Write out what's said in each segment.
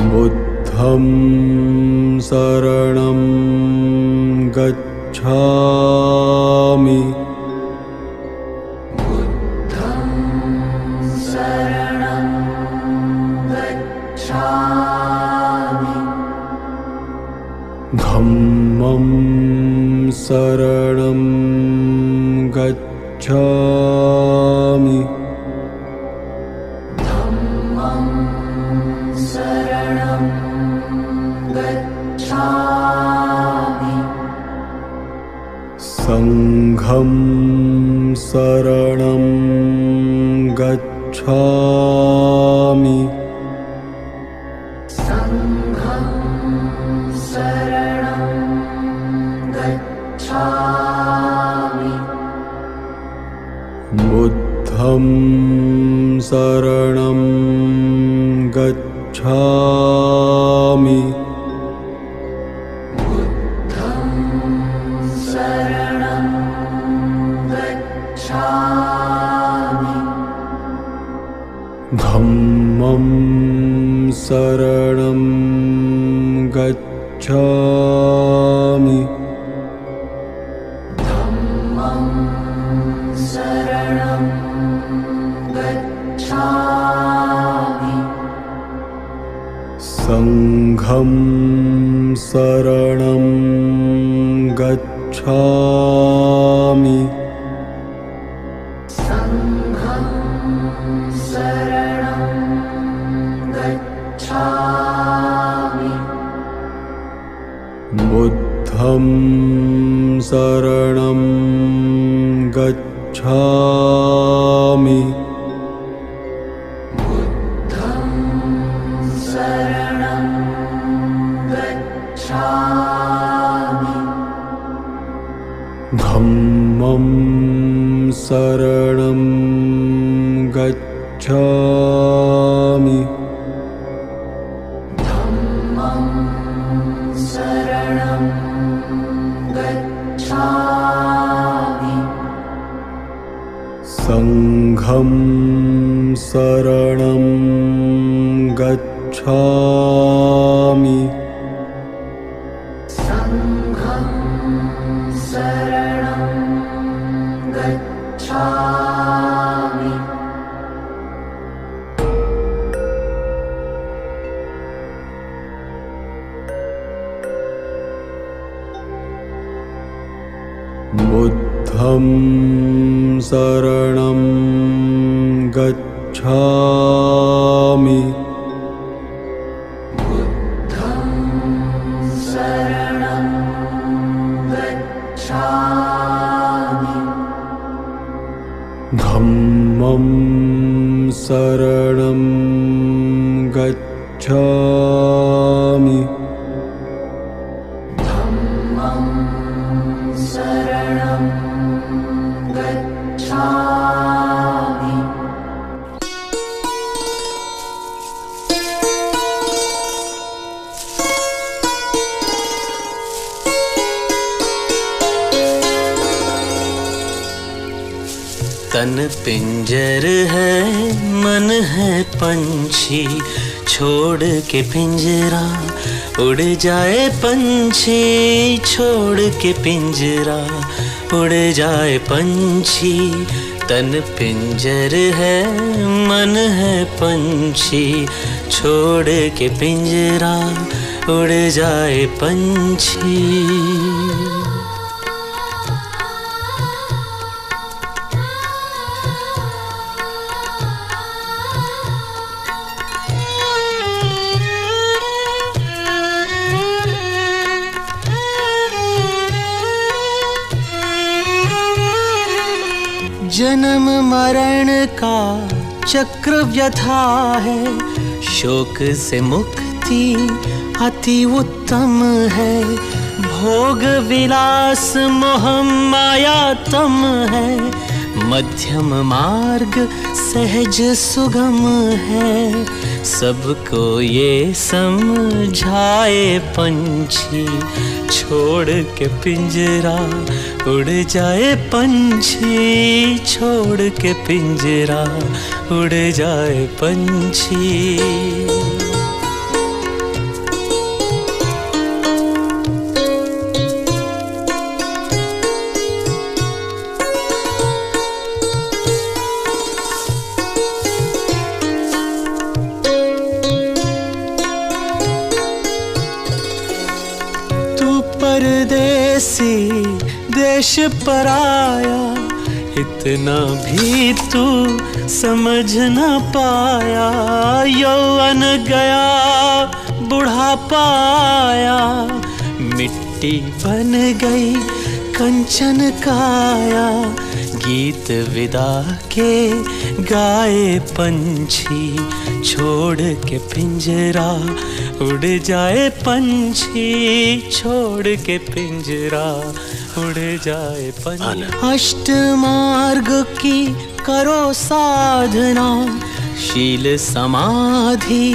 बुद्धं शरणं गच्छामि। बुद्धं शरणं गच्छामि। धम्मं शरणं गच्छामि। धम्मं शरणं गच्छामि। संघं शरणं गच्छामि। संघं शरणं गच्छामि। बुद्धं शरणं गच्छामि। बुद्धं शरणं गच्छामि। धम्मं शरणं गच्छामि। धम्मं शरणं गच्छामि। संघं शरणं गच्छामि। संघं शरणं गच्छामि। बुद्धं शरणं गच्छामि। बुद्धं शरणं गच्छामि। धम्मं शरणं गच्छामि। धम्मं शरणं गच्छामि। संघं शरणं गच्छामि। संघं शरणं गच्छामि। बुद्धं शरणं गच्छामि। बुद्धं शरणं गच्छामि। धम्मं शरणं गच्छामि। धम्मं शरणं गच्छामि। तन पिंजर है मन है पंछी, छोड़ के पिंजरा उड़ जाए पंछी, छोड़ के पिंजरा उड़ जाए पंछी। तन पिंजर है मन है पंछी, छोड़ के पिंजरा उड़ जाए पंछी। जन्म मरण का चक्र व्यथा है, शोक से मुक्ति अति उत्तम है। भोग विलास मोह माया तम है, मध्यम मार्ग सहज सुगम है। सबको ये समझाए पंछी, छोड़ के पिंजरा उड़ जाए पंछी, छोड़ के पिंजरा उड़ जाए पंछी। परदेसी देश पराया, इतना भी तू समझ न पाया। यौवन गया बुढ़ापा आया, मिट्टी बन गई कंचन काया। गीत विदा के गाए पंछी, छोड़ के पिंजरा उड़ जाए पंछी, छोड़ के पिंजरा उड़ जाए पंछी। अष्टमार्ग की करो साधना, शील समाधि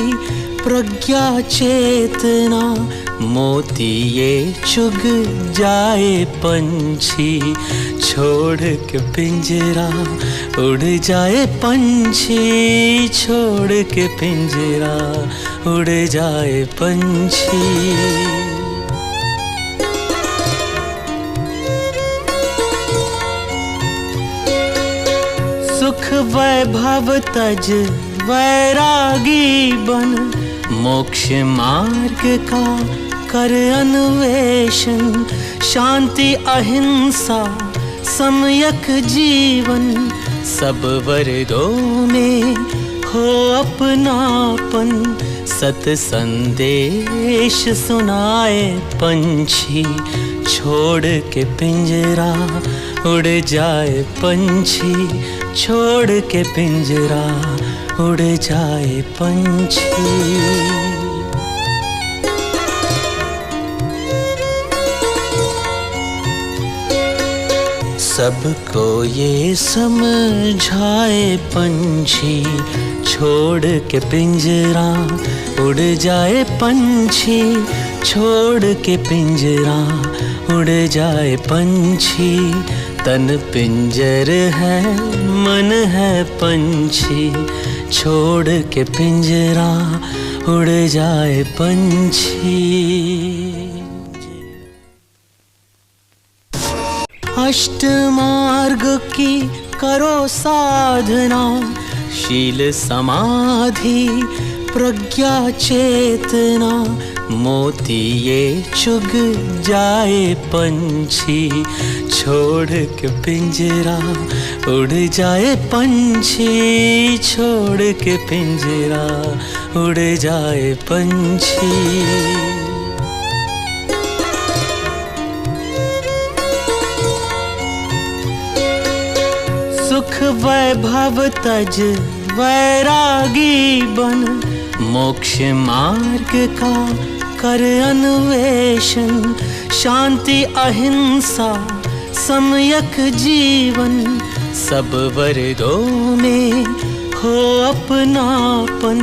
प्रज्ञा चेतना। मोती ये चुग जाए पंछी, छोड़ के पिंजरा उड़ जाए पंछी, छोड़ के पिंजरा उड़ जाए पंछी। सुख वैभव तज वैरागी बन, मोक्ष मार्ग का कर अन्वेषण। शांति अहिंसा सम्यक जीवन, सब वर्गों में हो अपनापन। सत संदेश सुनाए पंछी, छोड़ के पिंजरा उड़ जाए पंछी, छोड़ के पिंजरा उड़ जाए पंछी। सबको ये समझाए पंछी, छोड़ के पिंजरा उड़ जाए पंछी, छोड़ के पिंजरा उड़ जाए पंछी। तन पिंजर है मन है पंछी, छोड़ के पिंजरा उड़ जाए पंछी। अष्टमार्ग की करो साधना, शील समाधि प्रज्ञा चेतना। मोती ये चुग जाए पंछी, छोड़ के पिंजरा उड़ जाए पंछी, छोड़ के पिंजरा उड़ जाए पंछी। सुख वैभव तज वैरागी बन, मोक्ष मार्ग का कर अन्वेषण। शांति अहिंसा सम्यक जीवन, सब वर्गों में हो अपनापन।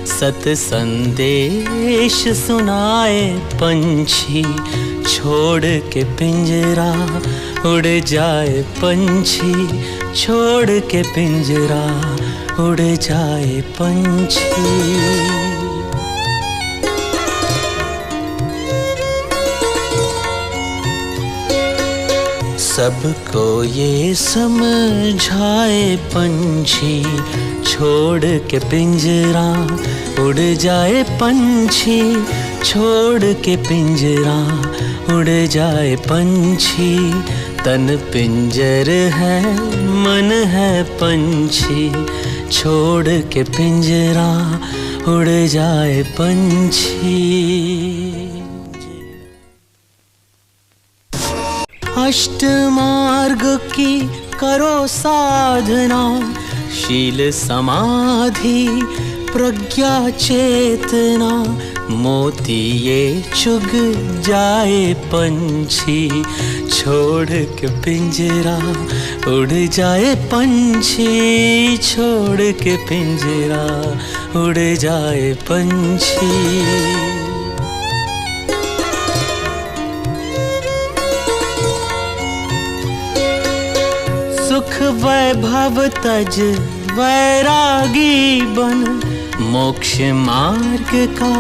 सत संदेश सुनाए पंछी, छोड़ के पिंजरा उड़ जाए पंछी, छोड़ के पिंजरा उड़ जाए पंछी। सबको ये समझाए पंछी, छोड़ के पिंजरा उड़ जाए पंछी, छोड़ के पिंजरा उड़ जाए पंछी। तन पिंजर है मन है पंछी, छोड़ के पिंजरा उड़ जाए पंछी। अष्टमार्ग की करो साधना, शील समाधि प्रज्ञा चेतना। मोती ये चुग जाए पंछी, छोड़ के पिंजरा उड़ जाए पंछी, छोड़ के पिंजरा उड़ जाए पंछी। सुख वैभव तज वैरागी बन, मोक्ष मार्ग का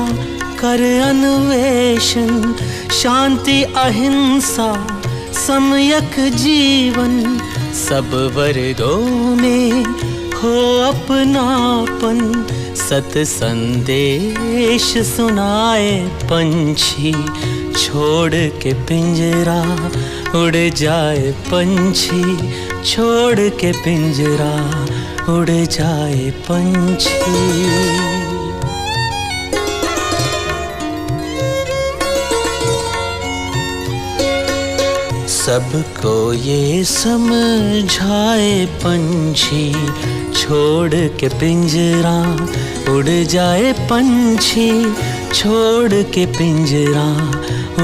कर अन्वेषण। शांति अहिंसा सम्यक जीवन, सब वर्गों में हो अपनापन। सत संदेश सुनाए पंछी, छोड़ के पिंजरा उड़ जाए पंछी, छोड़ के पिंजरा उड़ जाए पंछी। सबको ये समझाए पंछी, छोड़ के पिंजरा उड़ जाए पंछी, छोड़ के पिंजरा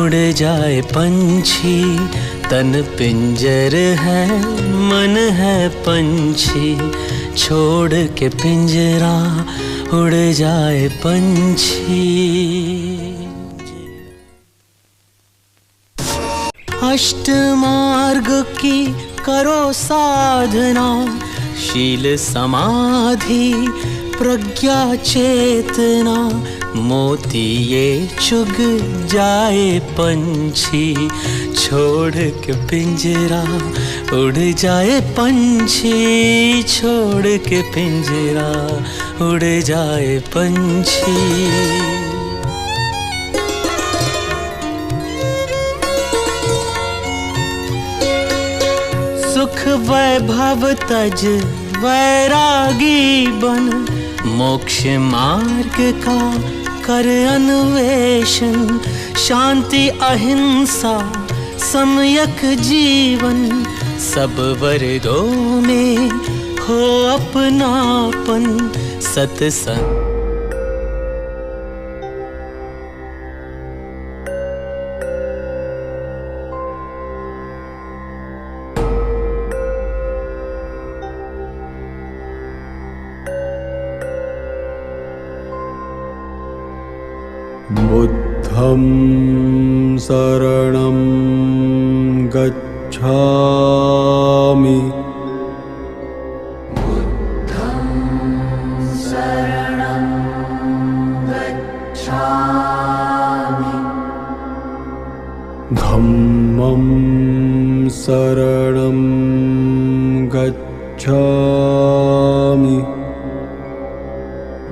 उड़ जाए पंछी। तन पिंजर है मन है पंछी, छोड़ के पिंजरा उड़ जाए पंछी। अष्ट मार्ग की करो साधना, शील समाधि प्रज्ञा चेतना। मोती ये चुग जाए पंछी, छोड़ के पिंजरा उड़ जाए पंछी, छोड़ के पिंजरा उड़ जाए पंछी। सुख वैभव तज वैरागी बन, मोक्ष मार्ग का कर अन्वेषण। शांति अहिंसा सम्यक जीवन, सब वर्गों में हो अपनापन। सत्संग बुद्धं शरणं गच्छामि, बुद्धं शरणं गच्छामि, धम्मं शरणं गच्छामि,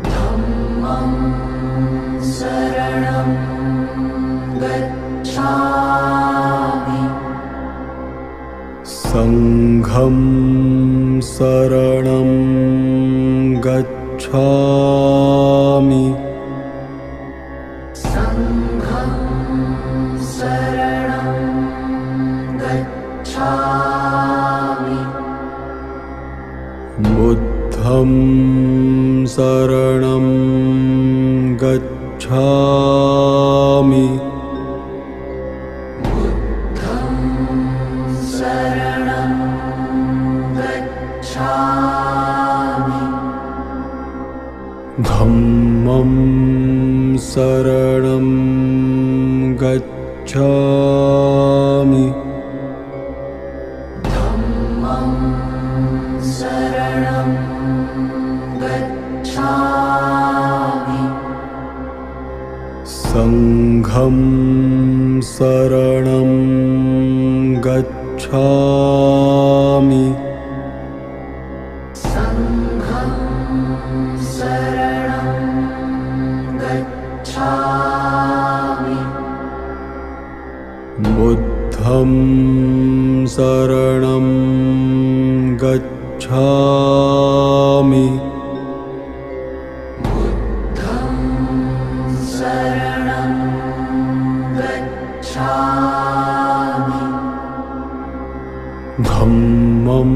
धम्मं शरणं गच्छामि, संघं शरणं गच्छामि, संघं शरणं गच्छामि, बुद्धं शरणं गच्छामि, बुद्धं शरणं गच्छामि, धम्मं शरणं गच्छामि, धम्मं शरणं गच्छामि, संघं शरणं गच्छामि, संघं शरणं गच्छामि, बुद्धं शरणं गच्छामि, बुद्धं शरणं गच्छामि, धम्मं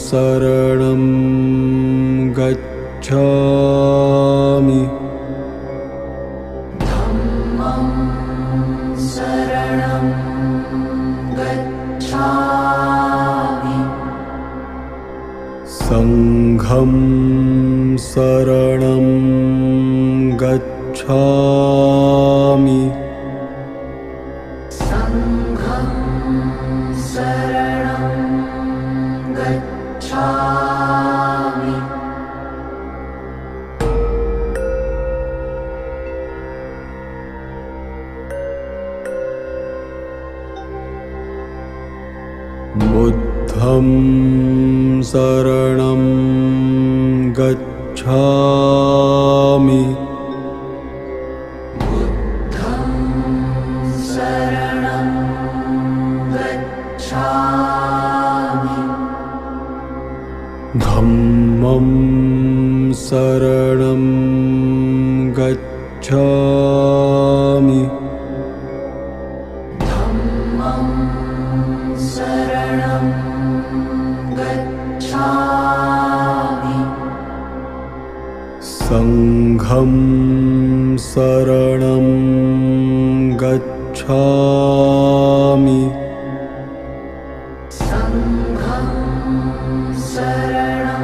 शरणं गच्छामि, धम्मं शरणं गच्छामि, संघं शरणं गच्छामि, संघं शरणं गच्छामि, बुद्धं शरणं गच्छामि शरणं गच्छामि धम्मं शरणं गच्छामि धम्मं शरणं गच्छामि संघं शरणं गच्छामि संघं शरणं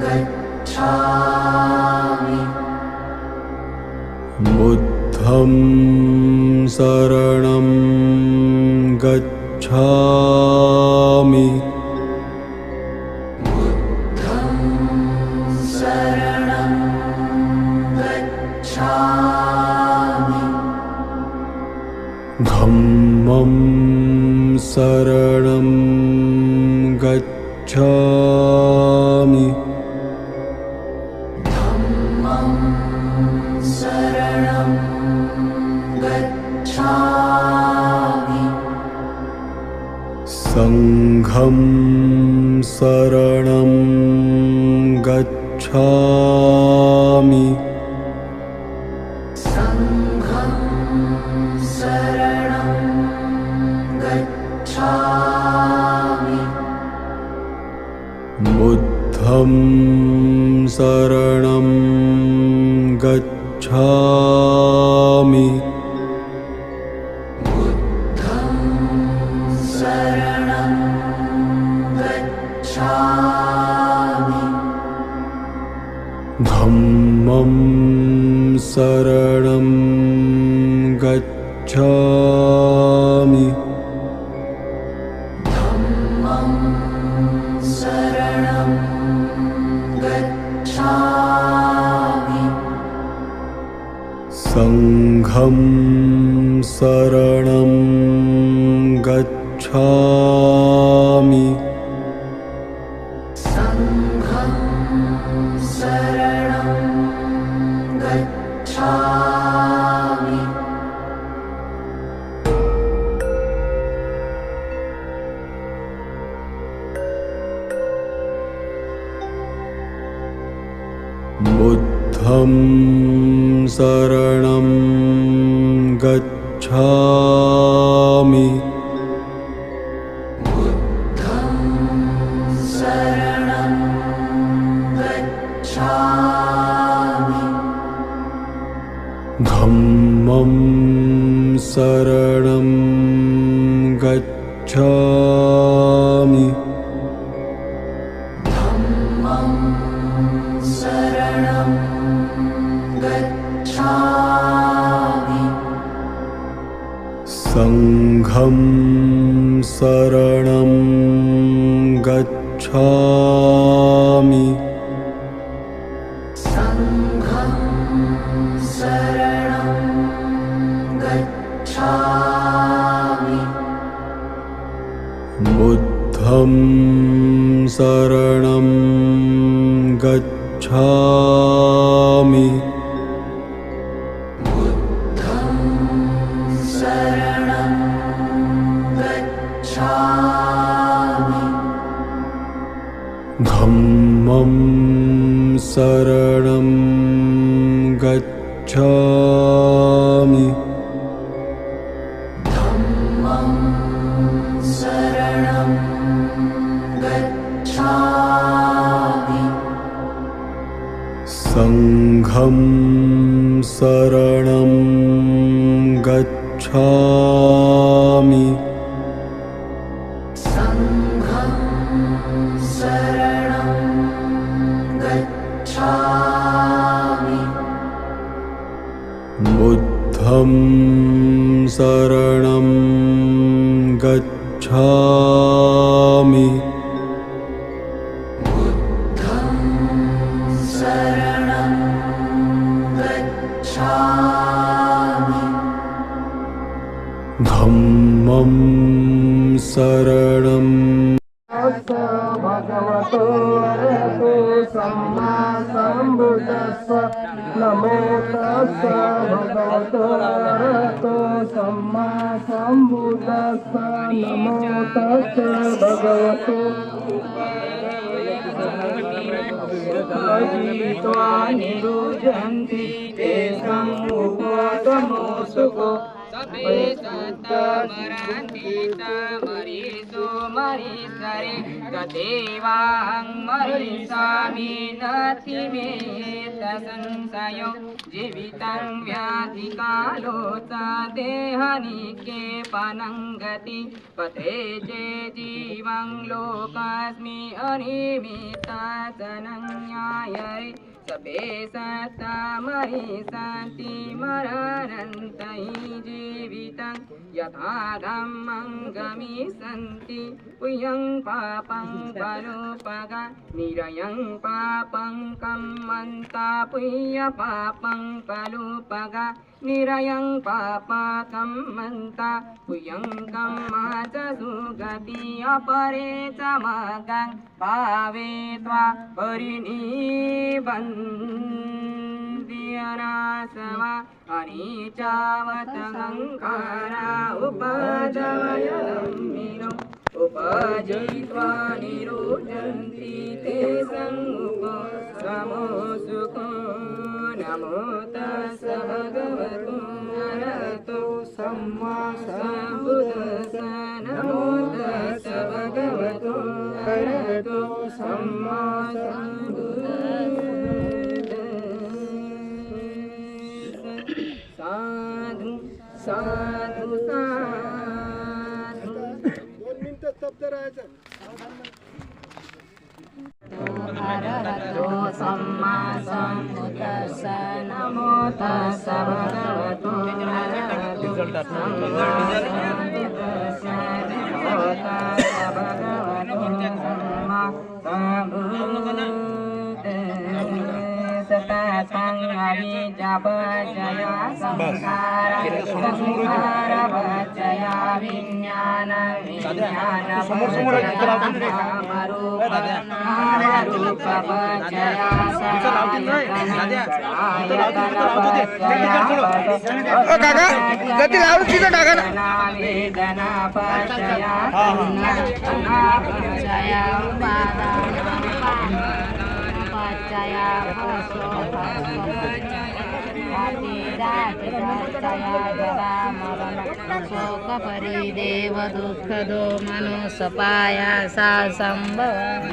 गच्छामि बुद्धं शरणं गच्छामि बुद्धं शरणं गच्छामि धम्मं शरणं गच्छामि धम्मं शरणं गच्छामि संघं शरणं गच्छामि संघं शरणं गच्छामि बुद्धं शरणं गच्छामि बुद्धं शरणं गच्छामि धम्मं शरणं गच्छामि धम्मं शरणं गच्छामि संघं शरणं गच्छामि संघं शरणं गच्छामि बुद्धं शरणं गच्छामि बुद्धं शरणं गच्छामि धम्मं शरणं गच्छामि धम्मं शरणं गच्छामि संघं शरणं गच्छामि संघं शरणं गच्छामि बुद्धं शरणं गच्छामि बुद्धं शरणं गच्छामि धम्मं शरणं गच्छामि धम्मं शरणं गच्छामि संघं शरणं गच्छामि संघं शरणं गच्छामि बुद्धं शरणं गच्छामि बुद्धं शरणं गच्छामि धम्मं शरणं भगवतो अरहतो सम्मा सम्बुद्धस्स नमो तस्स भगवतो अरहतो सम्मा सम्बुद्धस्स नमो तस्स भगवतो अजित्वा निरुध्यन्ति तेषां उपतमो सुखो सबे मरीषो मरीसरे तदेवाहं मरीषामि नथि मे संशयो जीवितं व्याधिकालो च देहनिके पनङ्गति पथे चे जीवं लोकस्मि अनिमिता जनन्यायरे सबे सत्ता मरीषन्ति मरणन्तै जीवितं यथा धम्मं गमिष्यन्ति पुयं पापं परोपगा निरयं पापं कम्मन्ता पुय्य पापं परोपगा निरयं पापकं मन्ता पुयं कम्मा च सुगति अपरे च मगं भावे त्वा परिनिबन्ध्यनासवा अनीचावत गङ्कारा उपजयनमिनो उपजयित्वा निरुध्यन्ति ते समुपशमो सुखो नमो तस्स भगवतो अरहतो सम्मा सम्बुद्धस्स नमो तस्स भगवतो अरहतो सम्मा सम्बुद्धस्स साधु साधु साधु 2 मिनिटं स्तब्ध राहायचं अरहतो सम्मा सम्बुद्धस्स नमो तस्स भगवतो अरहतो सम्मा सम्बुद्धस्स नमो तस्स भगवतो सम्मा सम्बुद्धस्स ततं अभिजपजया संसारभजया विज्ञान गती लावून तिथं टाका ना परिदेव दुःखदो मनोसपाया सा संभव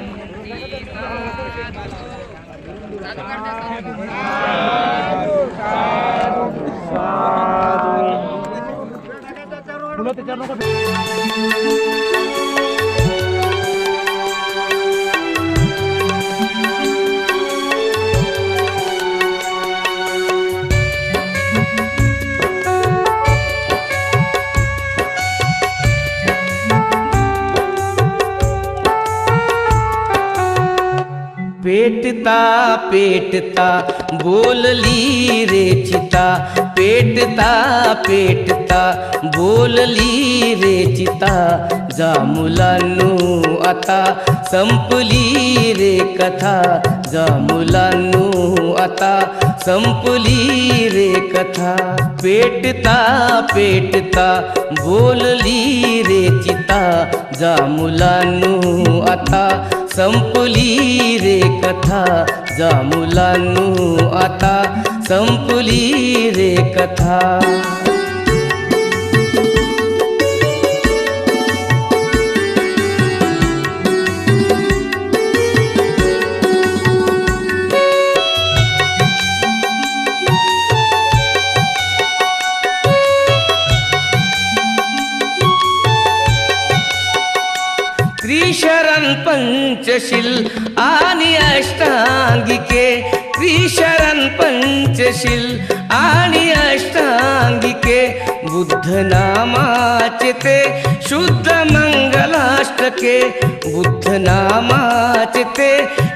पेटता पेटता बोलली रे चिता पेटता पेटता बोलली रे चिता जा मुलांनो आता संपली रे कथा जा मुलांनो आता संपली रे कथा पेटता पेटता बोलली रे चिता जा मुलांनो आता संपली रे कथा जा मुलांनो आता संपली रे कथा त्रिशरण पंचशील आणि अष्टांगिके त्रिशरण पंचशील आणि अष्टांगिके बुद्ध नामाचे ते शुद्ध मंगलाष्टके बुद्ध नामाचे ते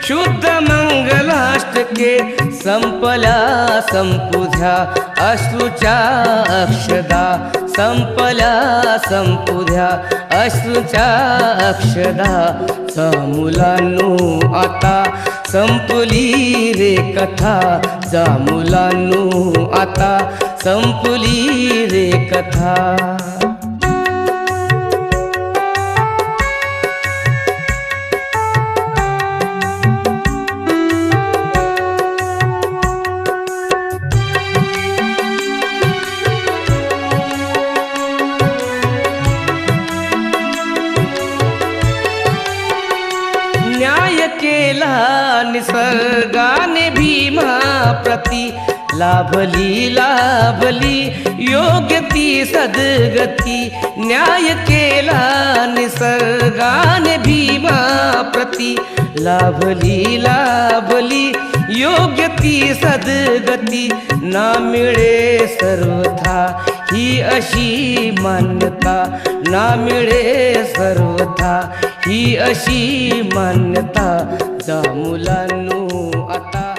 शुद्ध मंगलाष्टके संपल्या संपुध्या अश्रुच्या अक्षदा संपल्या संपुध्या अश्रुच्या अक्षदा सा मुलांनो आता संपली रे कथा जा मुलांनो आता संपली रे कथा न्याय केला निसर्गाने भीमा प्रती लाभली लाभली योग्य ती सद्गती न्याय केला निसर्गाने भीमा प्रती लाभली लाभली योग्य ती सद्गती ना मिळे सर्वथा ही अशी मान्यता ना मिळे सर्वथा ही अशी मान्यता जा मुलांनो आता